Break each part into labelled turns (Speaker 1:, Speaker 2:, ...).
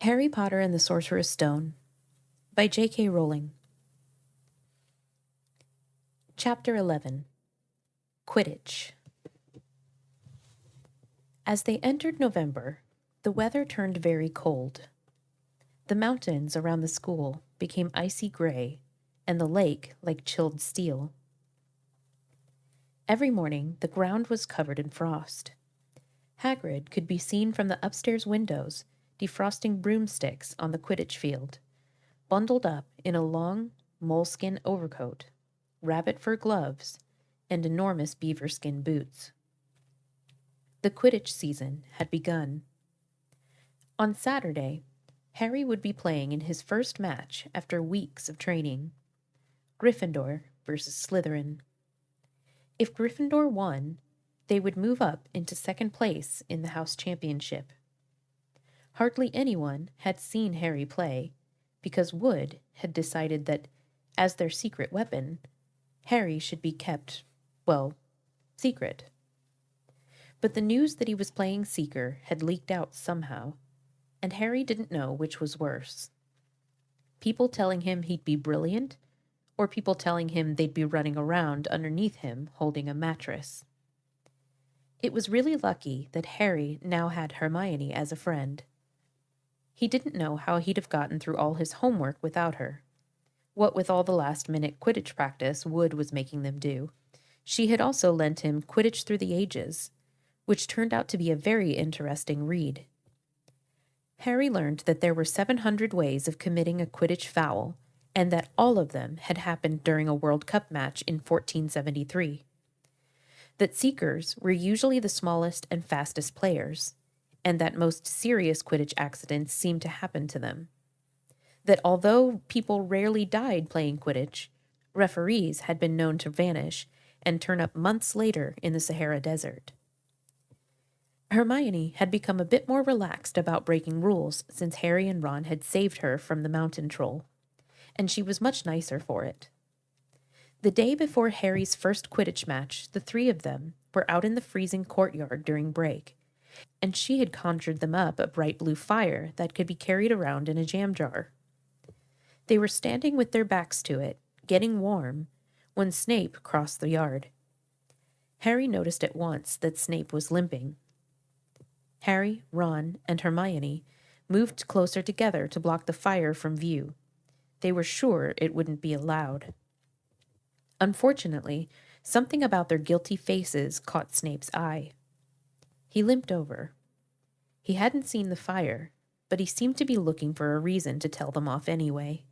Speaker 1: Harry Potter and the Sorcerer's Stone by J.K. Rowling. Chapter 11. Quidditch. As they entered November, the weather turned very cold. The mountains around the school became icy gray, and the lake like chilled steel. Every morning, the ground was covered in frost. Hagrid could be seen from the upstairs windows defrosting broomsticks on the Quidditch field, bundled up in a long moleskin overcoat, rabbit fur gloves, and enormous beaver skin boots. The Quidditch season had begun. On Saturday, Harry would be playing in his first match after weeks of training. Gryffindor versus Slytherin. If Gryffindor won, they would move up into second place in the house championship. Hardly anyone had seen Harry play, because Wood had decided that, as their secret weapon, Harry should be kept, secret. But the news that he was playing Seeker had leaked out somehow, and Harry didn't know which was worse. People telling him he'd be brilliant, or people telling him they'd be running around underneath him holding a mattress. It was really lucky that Harry now had Hermione as a friend. He didn't know how he'd have gotten through all his homework without her. What with all the last-minute Quidditch practice Wood was making them do, she had also lent him Quidditch Through the Ages, which turned out to be a very interesting read. Harry learned that there were 700 ways of committing a Quidditch foul, and that all of them had happened during a World Cup match in 1473. That Seekers were usually the smallest and fastest players, and that most serious Quidditch accidents seemed to happen to them. That although people rarely died playing Quidditch, referees had been known to vanish and turn up months later in the Sahara Desert. Hermione had become a bit more relaxed about breaking rules since Harry and Ron had saved her from the mountain troll, and she was much nicer for it. The day before Harry's first Quidditch match, the three of them were out in the freezing courtyard during break, and she had conjured them up a bright blue fire that could be carried around in a jam jar. They were standing with their backs to it, getting warm, when Snape crossed the yard. Harry noticed at once that Snape was limping. Harry, Ron, and Hermione moved closer together to block the fire from view. They were sure it wouldn't be allowed. Unfortunately, something about their guilty faces caught Snape's eye. He limped over. He hadn't seen the fire, but he seemed to be looking for a reason to tell them off anyway.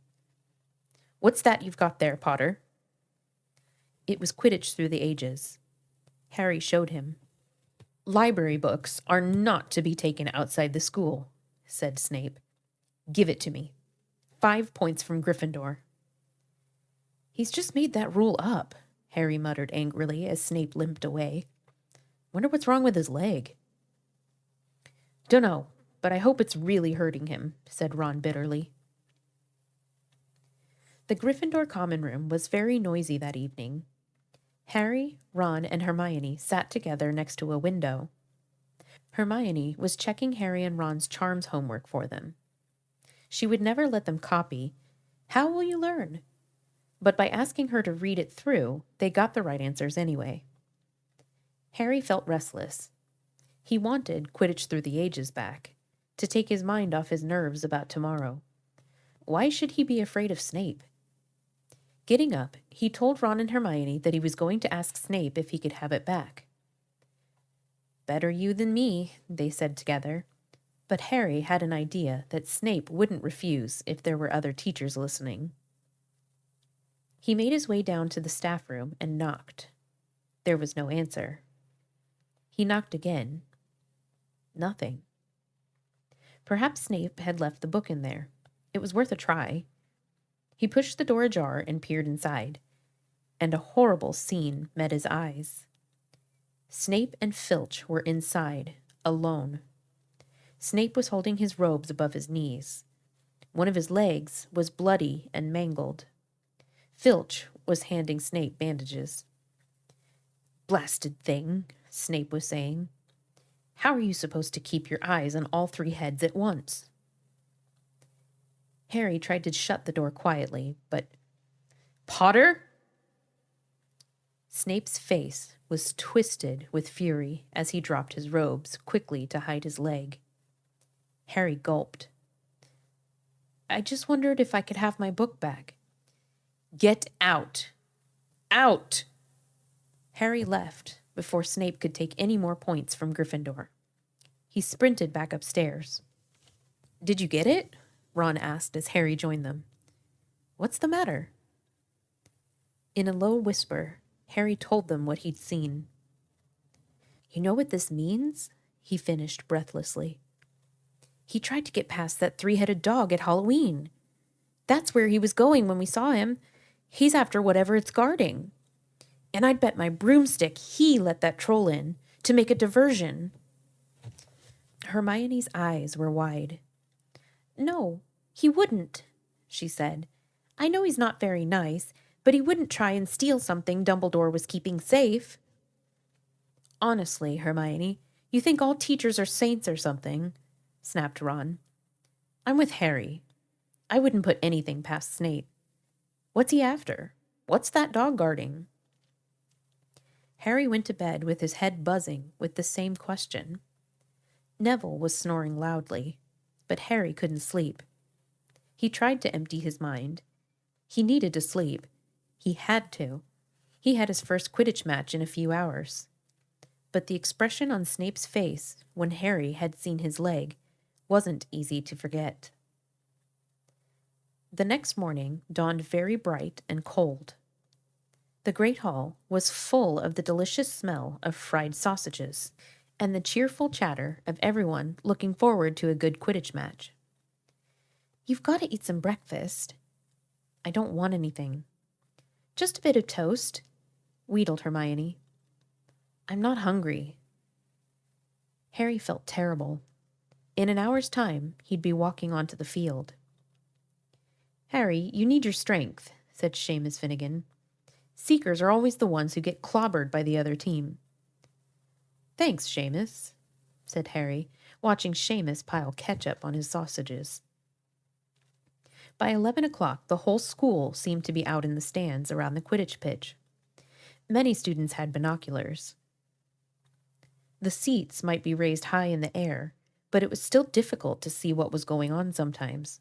Speaker 1: "What's that you've got there, Potter?" It was Quidditch Through the Ages. Harry showed him. "Library books are not to be taken outside the school," said Snape. "Give it to me. 5 points from Gryffindor." "He's just made that rule up," Harry muttered angrily as Snape limped away. "Wonder what's wrong with his leg." "Dunno, but I hope it's really hurting him," said Ron bitterly. The Gryffindor common room was very noisy that evening. Harry, Ron, and Hermione sat together next to a window. Hermione was checking Harry and Ron's charms homework for them. She would never let them copy. How will you learn? But by asking her to read it through, they got the right answers anyway. Harry felt restless. He wanted Quidditch Through the Ages back, to take his mind off his nerves about tomorrow. Why should he be afraid of Snape? Getting up, he told Ron and Hermione that he was going to ask Snape if he could have it back. "Better you than me," they said together. But Harry had an idea that Snape wouldn't refuse if there were other teachers listening. He made his way down to the staff room and knocked. There was no answer. He knocked again. Nothing. Perhaps Snape had left the book in there. It was worth a try. He pushed the door ajar and peered inside, and a horrible scene met his eyes. Snape and Filch were inside, alone. Snape was holding his robes above his knees. One of his legs was bloody and mangled. Filch was handing Snape bandages. "Blasted thing," Snape was saying. "How are you supposed to keep your eyes on all 3 heads at once?" Harry tried to shut the door quietly, but... Potter? Snape's face was twisted with fury as he dropped his robes quickly to hide his leg. Harry gulped. I just wondered if I could have my book back. Get out! Out! Harry left before Snape could take any more points from Gryffindor. He sprinted back upstairs. Did you get it? Ron asked as Harry joined them. What's the matter? In a low whisper, Harry told them what he'd seen. You know what this means? He finished breathlessly. He tried to get past that three-headed dog at Halloween. That's where he was going when we saw him. He's after whatever it's guarding. And I'd bet my broomstick he let that troll in to make a diversion. Hermione's eyes were wide. No, he wouldn't, she said. I know he's not very nice, but he wouldn't try and steal something Dumbledore was keeping safe. Honestly, Hermione, you think all teachers are saints or something, snapped Ron. I'm with Harry. I wouldn't put anything past Snape. What's he after? What's that dog guarding? Harry went to bed with his head buzzing with the same question. Neville was snoring loudly, but Harry couldn't sleep. He tried to empty his mind. He needed to sleep. He had to. He had his first Quidditch match in a few hours. But the expression on Snape's face when Harry had seen his leg wasn't easy to forget. The next morning dawned very bright and cold. The Great Hall was full of the delicious smell of fried sausages and the cheerful chatter of everyone looking forward to a good Quidditch match. You've got to eat some breakfast. I don't want anything. Just a bit of toast, wheedled Hermione. I'm not hungry. Harry felt terrible. In an hour's time, he'd be walking onto the field. Harry, you need your strength, said Seamus Finnegan. Seekers are always the ones who get clobbered by the other team. Thanks, Seamus, said Harry, watching Seamus pile ketchup on his sausages. By 11 o'clock, the whole school seemed to be out in the stands around the Quidditch pitch. Many students had binoculars. The seats might be raised high in the air, but it was still difficult to see what was going on sometimes.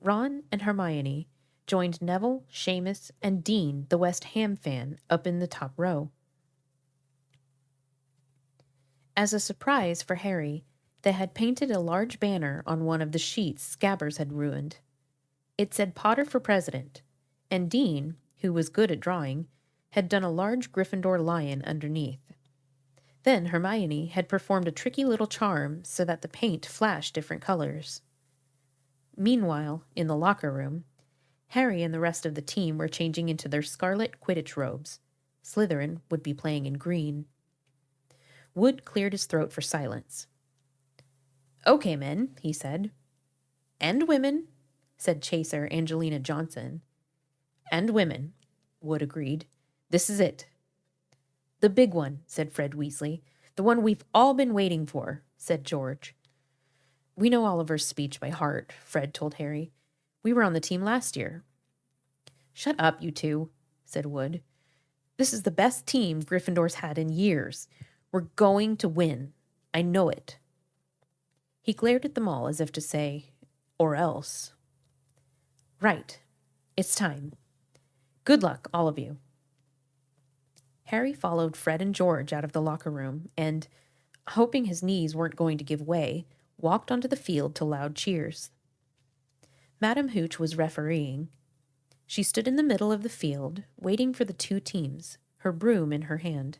Speaker 1: Ron and Hermione joined Neville, Seamus, and Dean, the West Ham fan, up in the top row. As a surprise for Harry, they had painted a large banner on one of the sheets Scabbers had ruined. It said Potter for President, and Dean, who was good at drawing, had done a large Gryffindor lion underneath. Then Hermione had performed a tricky little charm so that the paint flashed different colors. Meanwhile, in the locker room, Harry and the rest of the team were changing into their scarlet Quidditch robes. Slytherin would be playing in green. Wood cleared his throat for silence. Okay, men, he said. And women, said Chaser Angelina Johnson. And women, Wood agreed. This is it. The big one, said Fred Weasley. The one we've all been waiting for, said George. We know Oliver's speech by heart, Fred told Harry. We were on the team last year. Shut up, you two, said Wood. This is the best team Gryffindor's had in years. We're going to win. I know it. He glared at them all as if to say, or else. Right. It's time. Good luck, all of you. Harry followed Fred and George out of the locker room and, hoping his knees weren't going to give way, walked onto the field to loud cheers. Madame Hooch was refereeing. She stood in the middle of the field, waiting for the two teams, her broom in her hand.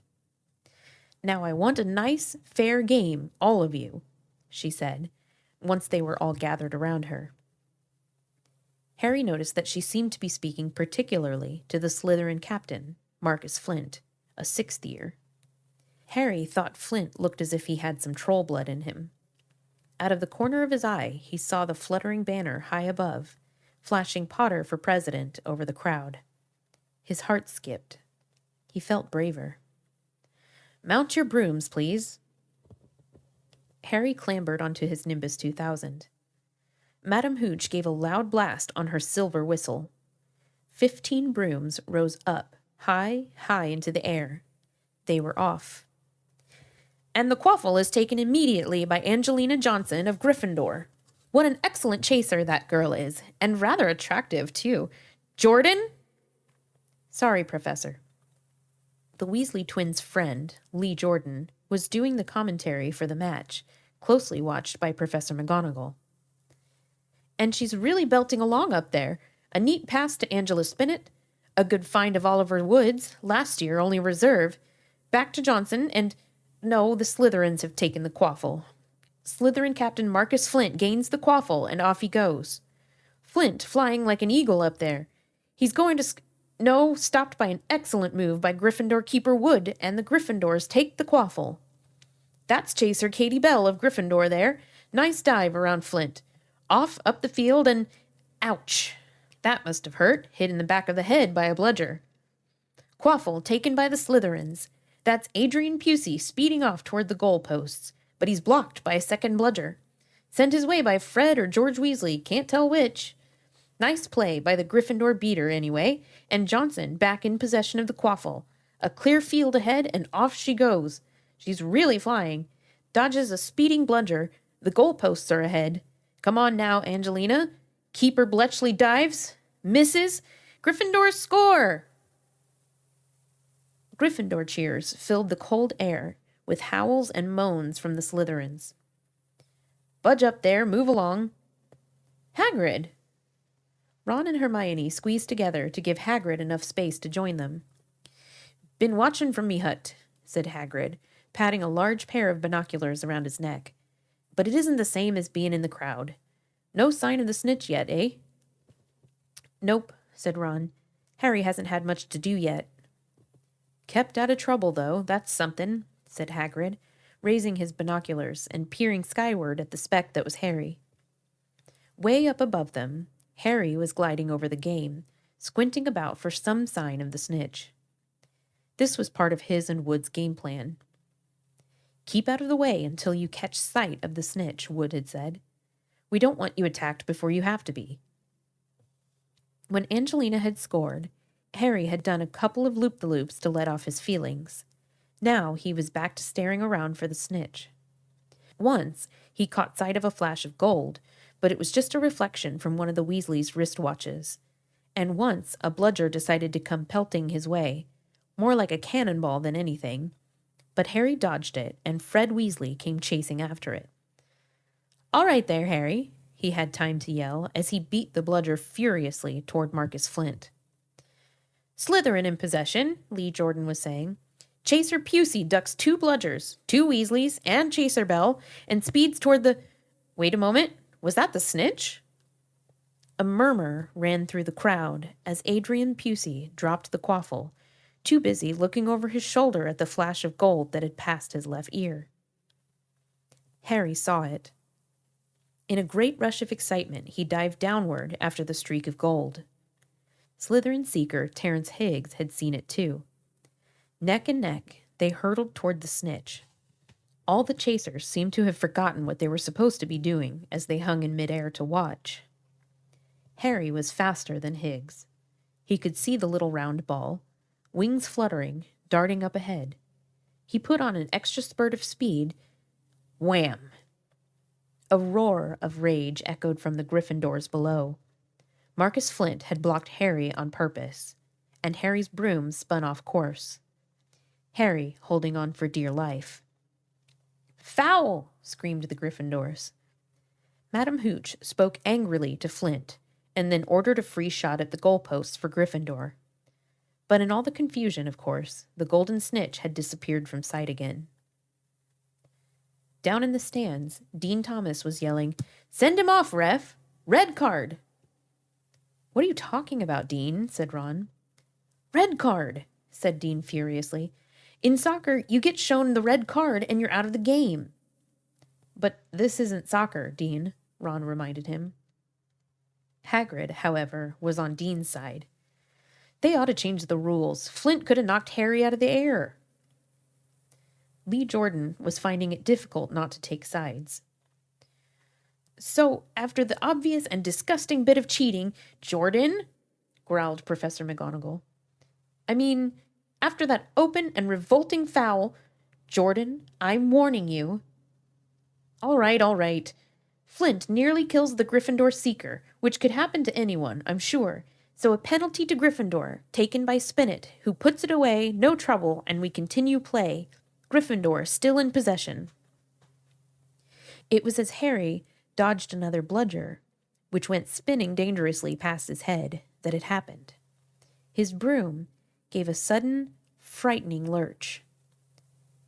Speaker 1: Now I want a nice, fair game, all of you, she said, once they were all gathered around her. Harry noticed that she seemed to be speaking particularly to the Slytherin captain, Marcus Flint, a sixth year. Harry thought Flint looked as if he had some troll blood in him. Out of the corner of his eye, he saw the fluttering banner high above, flashing Potter for president over the crowd. His heart skipped. He felt braver. Mount your brooms, please. Harry clambered onto his Nimbus 2000. Madam Hooch gave a loud blast on her silver whistle. 15 brooms rose up, high, high into the air. They were off. And the quaffle is taken immediately by Angelina Johnson of Gryffindor. What an excellent chaser that girl is, and rather attractive, too. Jordan? Sorry, Professor. The Weasley twins' friend, Lee Jordan, was doing the commentary for the match, closely watched by Professor McGonagall. And she's really belting along up there. A neat pass to Angela Spinnet, a good find of Oliver Woods, last year only reserve, back to Johnson, and no, the Slytherins have taken the quaffle. Slytherin Captain Marcus Flint gains the quaffle, and off he goes. Flint flying like an eagle up there. He's going to stopped by an excellent move by Gryffindor Keeper Wood, and the Gryffindors take the quaffle. That's Chaser Katie Bell of Gryffindor there. Nice dive around Flint. Off up the field and... ouch. That must have hurt, hit in the back of the head by a bludger. Quaffle taken by the Slytherins. That's Adrian Pusey speeding off toward the goal posts, but he's blocked by a second bludger. Sent his way by Fred or George Weasley, can't tell which. Nice play by the Gryffindor beater anyway, and Johnson back in possession of the quaffle. A clear field ahead, and off she goes. She's really flying. Dodges a speeding bludger. The goalposts are ahead. Come on now, Angelina. Keeper Bletchley dives. Misses. Gryffindor score! Gryffindor cheers filled the cold air, with howls and moans from the Slytherins. Budge up there, move along. Hagrid! Ron and Hermione squeezed together to give Hagrid enough space to join them. Been watchin' from me hut, said Hagrid, patting a large pair of binoculars around his neck. But it isn't the same as being in the crowd. No sign of the snitch yet, eh? Nope, said Ron. Harry hasn't had much to do yet. Kept out of trouble, though, that's something, said Hagrid, raising his binoculars and peering skyward at the speck that was Harry. Way up above them, Harry was gliding over the game, squinting about for some sign of the snitch. This was part of his and Wood's game plan. Keep out of the way until you catch sight of the snitch, Wood had said. We don't want you attacked before you have to be. When Angelina had scored, Harry had done a couple of loop-the-loops to let off his feelings. Now he was back to staring around for the snitch. Once he caught sight of a flash of gold, but it was just a reflection from one of the Weasleys' wristwatches. And once a bludger decided to come pelting his way, more like a cannonball than anything. But Harry dodged it, and Fred Weasley came chasing after it. All right there, Harry, he had time to yell as he beat the bludger furiously toward Marcus Flint. Slytherin in possession, Lee Jordan was saying. Chaser Pusey ducks 2 bludgers, 2 Weasleys, and Chaser Bell, and speeds toward the... Wait a moment, was that the snitch? A murmur ran through the crowd as Adrian Pusey dropped the quaffle, too busy looking over his shoulder at the flash of gold that had passed his left ear. Harry saw it. In a great rush of excitement, he dived downward after the streak of gold. Slytherin seeker Terence Higgs had seen it too. Neck and neck, they hurtled toward the snitch. All the chasers seemed to have forgotten what they were supposed to be doing as they hung in midair to watch. Harry was faster than Higgs. He could see the little round ball, wings fluttering, darting up ahead. He put on an extra spurt of speed. Wham! A roar of rage echoed from the Gryffindors below. Marcus Flint had blocked Harry on purpose, and Harry's broom spun off course. Harry holding on for dear life. Foul! Screamed the Gryffindors. Madam Hooch spoke angrily to Flint, and then ordered a free shot at the goalposts for Gryffindor. But in all the confusion, of course, the golden snitch had disappeared from sight again. Down in the stands, Dean Thomas was yelling, Send him off, ref! Red card! What are you talking about, Dean? Said Ron. Red card, said Dean furiously. In soccer, you get shown the red card and you're out of the game. But this isn't soccer, Dean, Ron reminded him. Hagrid, however, was on Dean's side. They ought to change the rules. Flint could have knocked Harry out of the air. Lee Jordan was finding it difficult not to take sides. So, after the obvious and disgusting bit of cheating, Jordan, growled Professor McGonagall. I mean, after that open and revolting foul, Jordan, I'm warning you. All right, all right. Flint nearly kills the Gryffindor Seeker, which could happen to anyone, I'm sure. So a penalty to Gryffindor, taken by Spinnet, who puts it away, no trouble, and we continue play. Gryffindor still in possession. It was as Harry dodged another bludger, which went spinning dangerously past his head, that it happened. His broom gave a sudden, frightening lurch.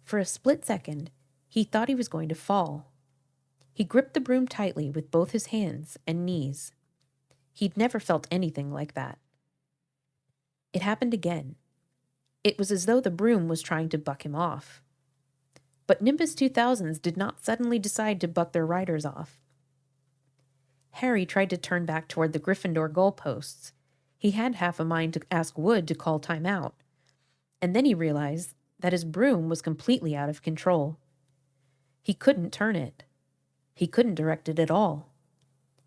Speaker 1: For a split second, he thought he was going to fall. He gripped the broom tightly with both his hands and knees. He'd never felt anything like that. It happened again. It was as though the broom was trying to buck him off. But Nimbus 2000s did not suddenly decide to buck their riders off. Harry tried to turn back toward the Gryffindor goalposts. He had half a mind to ask Wood to call time out. And then he realized that his broom was completely out of control. He couldn't turn it. He couldn't direct it at all.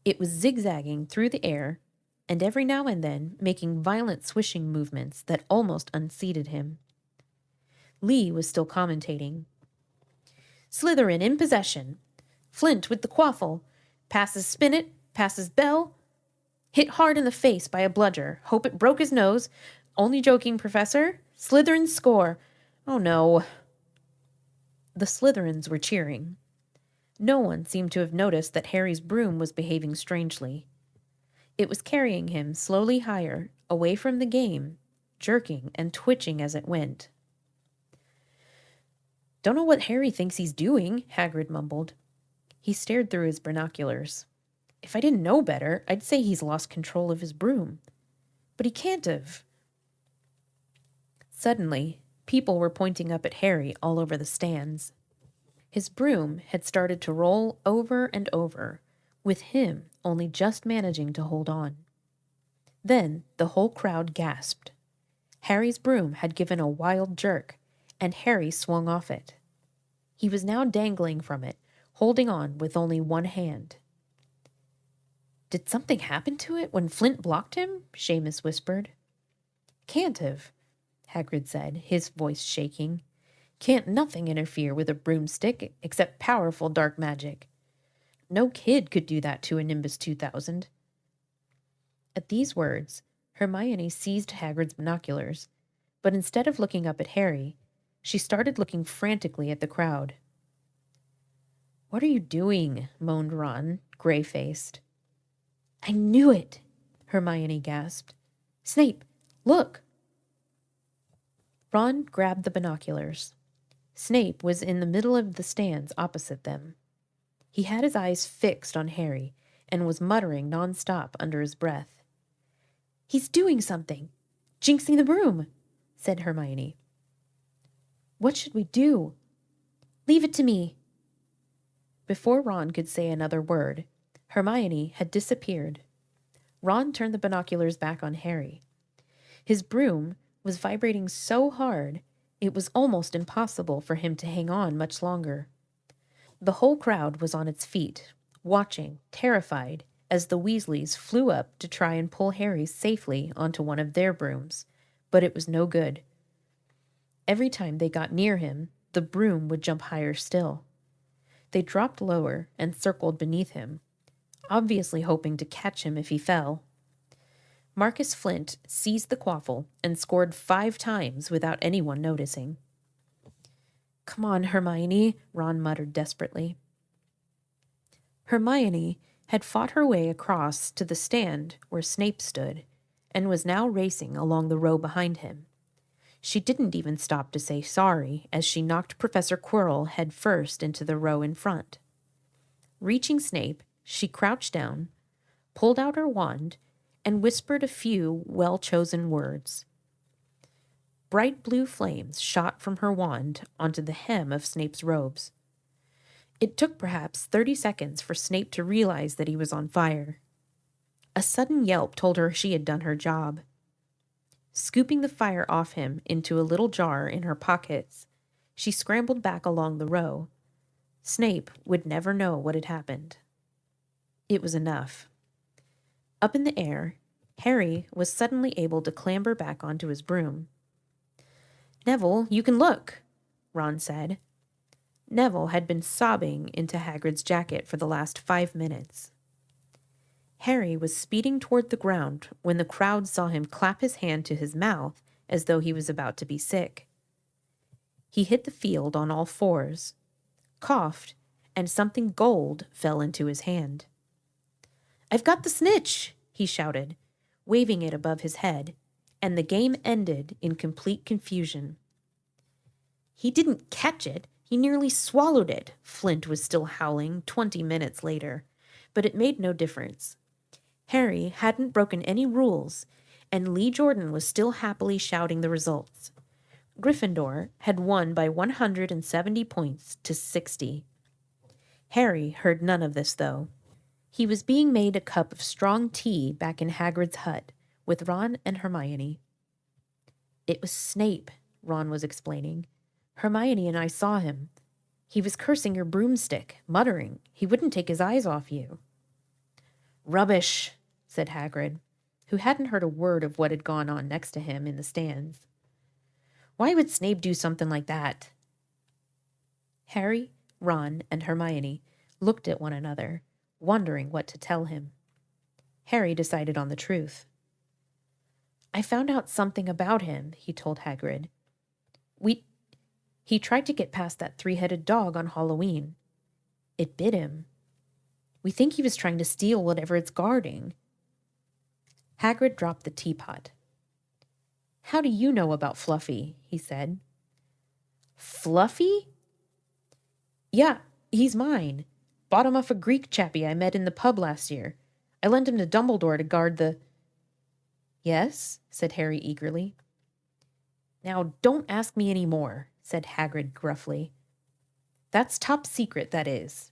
Speaker 1: It was zigzagging through the air, and every now and then making violent swishing movements that almost unseated him. Lee was still commentating. Slytherin in possession. Flint with the quaffle. Passes Spinnet, passes Bell. Hit hard in the face by a bludger. Hope it broke his nose. Only joking, Professor. Slytherin score. Oh no. The Slytherins were cheering. No one seemed to have noticed that Harry's broom was behaving strangely. It was carrying him slowly higher, away from the game, jerking and twitching as it went. Don't know what Harry thinks he's doing, Hagrid mumbled. He stared through his binoculars. If I didn't know better, I'd say he's lost control of his broom. But he can't have. Suddenly, people were pointing up at Harry all over the stands. His broom had started to roll over and over, with him only just managing to hold on. Then the whole crowd gasped. Harry's broom had given a wild jerk, and Harry swung off it. He was now dangling from it, holding on with only one hand. Did something happen to it when Flint blocked him? Seamus whispered. Can't have, Hagrid said, his voice shaking. Can't nothing interfere with a broomstick except powerful dark magic. No kid could do that to a Nimbus 2000. At these words, Hermione seized Hagrid's binoculars, but instead of looking up at Harry, she started looking frantically at the crowd. What are you doing? Moaned Ron, gray-faced. I knew it, Hermione gasped. Snape, look! Ron grabbed the binoculars. Snape was in the middle of the stands opposite them. He had his eyes fixed on Harry and was muttering non-stop under his breath. He's doing something. Jinxing the broom, said Hermione. What should we do? Leave it to me. Before Ron could say another word, Hermione had disappeared. Ron turned the binoculars back on Harry. His broom was vibrating so hard it was almost impossible for him to hang on much longer. The whole crowd was on its feet, watching, terrified, as the Weasleys flew up to try and pull Harry safely onto one of their brooms, but it was no good. Every time they got near him, the broom would jump higher still. They dropped lower and circled beneath him, obviously hoping to catch him if he fell. Marcus Flint seized the quaffle and scored 5 times without anyone noticing. Come on, Hermione, Ron muttered desperately. Hermione had fought her way across to the stand where Snape stood and was now racing along the row behind him. She didn't even stop to say sorry as she knocked Professor Quirrell head first into the row in front. Reaching Snape, she crouched down, pulled out her wand, and whispered a few well-chosen words. Bright blue flames shot from her wand onto the hem of Snape's robes. It took perhaps 30 seconds for Snape to realize that he was on fire. A sudden yelp told her she had done her job. Scooping the fire off him into a little jar in her pockets, she scrambled back along the row. Snape would never know what had happened. It was enough. Up in the air, Harry was suddenly able to clamber back onto his broom. "Neville, you can look," Ron said. Neville had been sobbing into Hagrid's jacket for the last 5 minutes. Harry was speeding toward the ground when the crowd saw him clap his hand to his mouth as though he was about to be sick. He hit the field on all fours, coughed, and something gold fell into his hand. "I've got the snitch!" he shouted, waving it above his head, and the game ended in complete confusion. "He didn't catch it, he nearly swallowed it," Flint was still howling 20 minutes later, but it made no difference. Harry hadn't broken any rules, and Lee Jordan was still happily shouting the results. Gryffindor had won by 170 points to 60. Harry heard none of this, though. He was being made a cup of strong tea back in Hagrid's hut with Ron and Hermione. "It was Snape," Ron was explaining. "Hermione and I saw him. He was cursing your broomstick, muttering. He wouldn't take his eyes off you." "Rubbish," said Hagrid, who hadn't heard a word of what had gone on next to him in the stands. "Why would Snape do something like that?" Harry, Ron, and Hermione looked at one another, wondering what to tell him. Harry decided on the truth. "I found out something about him," he told Hagrid. He tried to get past that 3-headed dog on Halloween. It bit him. We think he was trying to steal whatever it's guarding." Hagrid dropped the teapot. "How do you know about Fluffy?" he said. "Fluffy?" "Yeah, he's mine. Bought him off a Greek chappie I met in the pub last year. I lent him to Dumbledore to guard the—" "Yes?" said Harry eagerly. "Now, don't ask me any more," said Hagrid gruffly. "That's top secret, that is."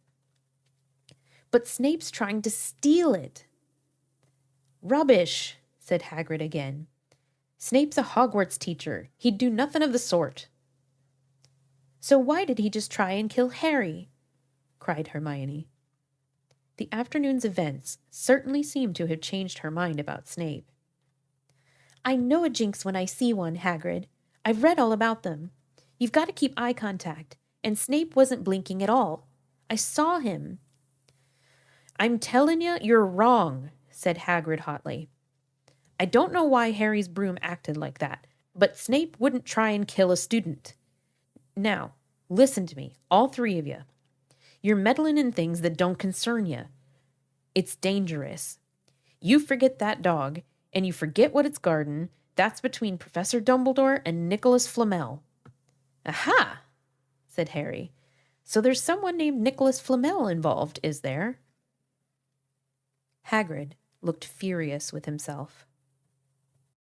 Speaker 1: "But Snape's trying to steal it." "Rubbish," said Hagrid again. "Snape's a Hogwarts teacher. He'd do nothing of the sort." "So why did he just try and kill Harry?" cried Hermione. The afternoon's events certainly seemed to have changed her mind about Snape. "I know a jinx when I see one, Hagrid. I've read all about them. You've got to keep eye contact, and Snape wasn't blinking at all. I saw him." "I'm telling you, you're wrong," said Hagrid hotly. "I don't know why Harry's broom acted like that, but Snape wouldn't try and kill a student. Now, listen to me, all 3 of you. You're meddling in things that don't concern you. It's dangerous. You forget that dog, and you forget what it's guarding. That's between Professor Dumbledore and Nicholas Flamel." "Aha!" said Harry. "So there's someone named Nicholas Flamel involved, is there?" Hagrid looked furious with himself.